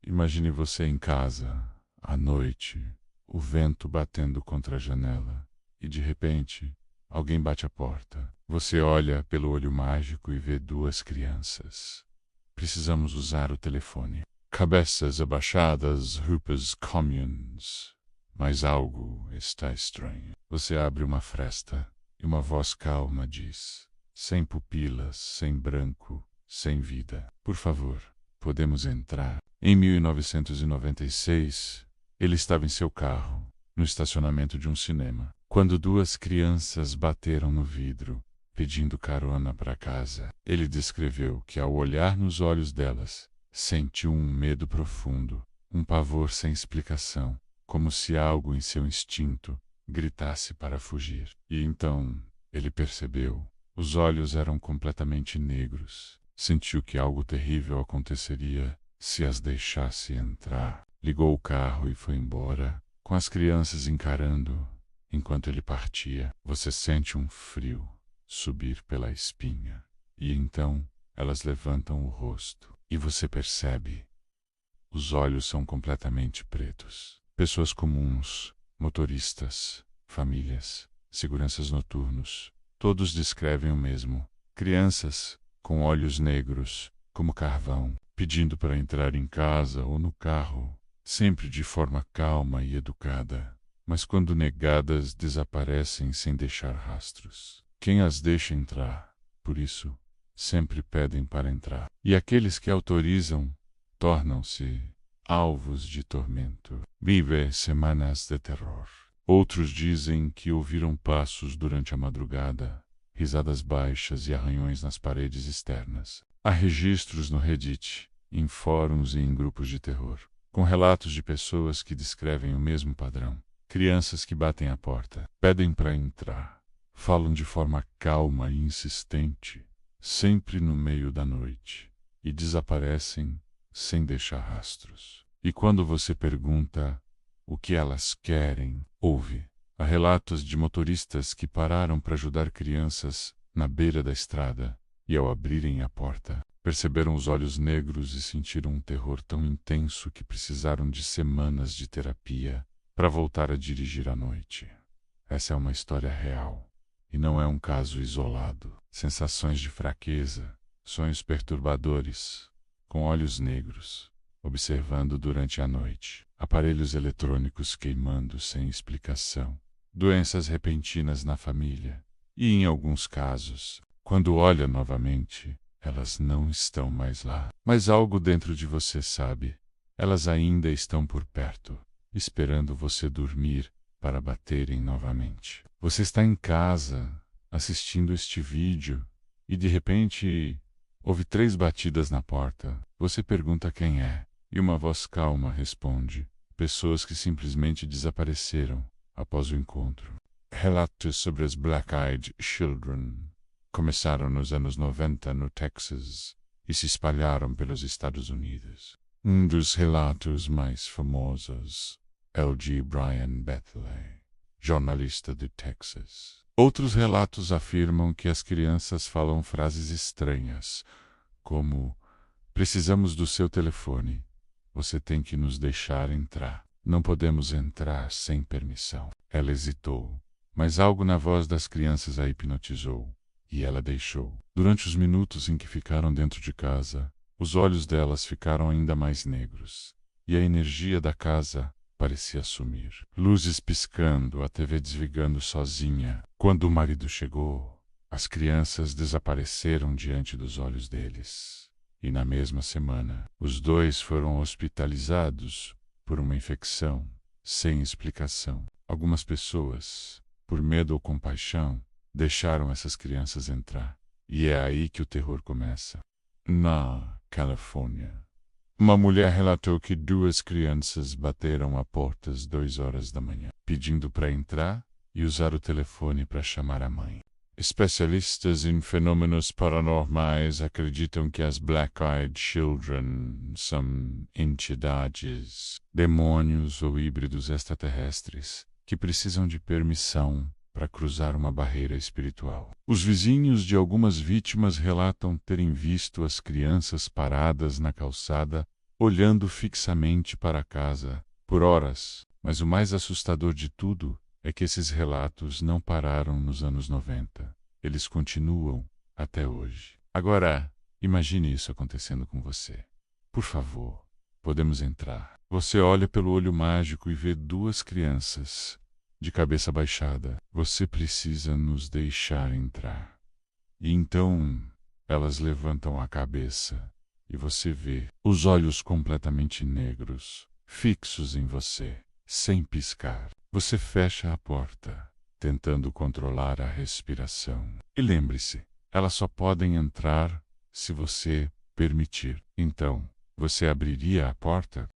Imagine você em casa, à noite, o vento batendo contra a janela, e de repente, alguém bate a porta. Você olha pelo olho mágico e vê duas crianças. Precisamos usar o telefone. Cabeças abaixadas, roupas comuns. Mas algo está estranho. Você abre uma fresta e uma voz calma diz: sem pupilas, sem branco, sem vida. Por favor, podemos entrar. Em 1996, ele estava em seu carro, no estacionamento de um cinema, quando duas crianças bateram no vidro, pedindo carona para casa. Ele descreveu que, ao olhar nos olhos delas, sentiu um medo profundo, um pavor sem explicação, como se algo em seu instinto gritasse para fugir. E então ele percebeu. Os olhos eram completamente negros. Sentiu que algo terrível aconteceria se as deixasse entrar. Ligou o carro e foi embora, com as crianças encarando. Enquanto ele partia, você sente um frio subir pela espinha. E então elas levantam o rosto e você percebe. Os olhos são completamente pretos. Pessoas comuns, motoristas, famílias, seguranças noturnos, todos descrevem o mesmo. Crianças com olhos negros, como carvão, pedindo para entrar em casa ou no carro, sempre de forma calma e educada, mas quando negadas desaparecem sem deixar rastros. Quem as deixa entrar, por isso, sempre pedem para entrar. E aqueles que autorizam tornam-se alvos de tormento. Vive semanas de terror. Outros dizem que ouviram passos durante a madrugada, risadas baixas e arranhões nas paredes externas. Há registros no Reddit, em fóruns e em grupos de terror, com relatos de pessoas que descrevem o mesmo padrão. Crianças que batem à porta, pedem para entrar, falam de forma calma e insistente, sempre no meio da noite, e desaparecem sem deixar rastros. E quando você pergunta o que elas querem, ouve. Há relatos de motoristas que pararam para ajudar crianças na beira da estrada e, ao abrirem a porta, perceberam os olhos negros e sentiram um terror tão intenso que precisaram de semanas de terapia para voltar a dirigir à noite. Essa é uma história real e não é um caso isolado. Sensações de fraqueza, sonhos perturbadores, com olhos negros, observando durante a noite, aparelhos eletrônicos queimando sem explicação, doenças repentinas na família e, em alguns casos, quando olha novamente, elas não estão mais lá. Mas algo dentro de você sabe, elas ainda estão por perto, esperando você dormir para baterem novamente. Você está em casa, assistindo este vídeo, e de repente ouve 3 batidas na porta. Você pergunta quem é, e uma voz calma responde: pessoas que simplesmente desapareceram após o encontro. Relatos sobre as Black Eyed Children começaram nos anos 90 no Texas e se espalharam pelos Estados Unidos. Um dos relatos mais famosos é o de Brian Bethley, jornalista de Texas. Outros relatos afirmam que as crianças falam frases estranhas, como: precisamos do seu telefone. Você tem que nos deixar entrar. Não podemos entrar sem permissão. Ela hesitou, mas algo na voz das crianças a hipnotizou, e ela deixou. Durante os minutos em que ficaram dentro de casa, os olhos delas ficaram ainda mais negros, e a energia da casa parecia sumir. Luzes piscando, a TV desligando sozinha. Quando o marido chegou, as crianças desapareceram diante dos olhos deles. E na mesma semana, os dois foram hospitalizados por uma infecção, sem explicação. Algumas pessoas, por medo ou compaixão, deixaram essas crianças entrar. E é aí que o terror começa. Na Califórnia, uma mulher relatou que 2 crianças bateram a porta às 2 horas da manhã, pedindo para entrar e usar o telefone para chamar a mãe. Especialistas em fenômenos paranormais acreditam que as Black Eyed Children são entidades, demônios ou híbridos extraterrestres que precisam de permissão para cruzar uma barreira espiritual. Os vizinhos de algumas vítimas relatam terem visto as crianças paradas na calçada olhando fixamente para a casa, por horas. Mas o mais assustador de tudo é que esses relatos não pararam nos anos 90. Eles continuam até hoje. Agora, imagine isso acontecendo com você. Por favor, podemos entrar. Você olha pelo olho mágico e vê duas crianças, de cabeça baixada. Você precisa nos deixar entrar. E então, elas levantam a cabeça e você vê os olhos completamente negros, fixos em você, sem piscar. Você fecha a porta, tentando controlar a respiração. E lembre-se, elas só podem entrar se você permitir. Então, você abriria a porta?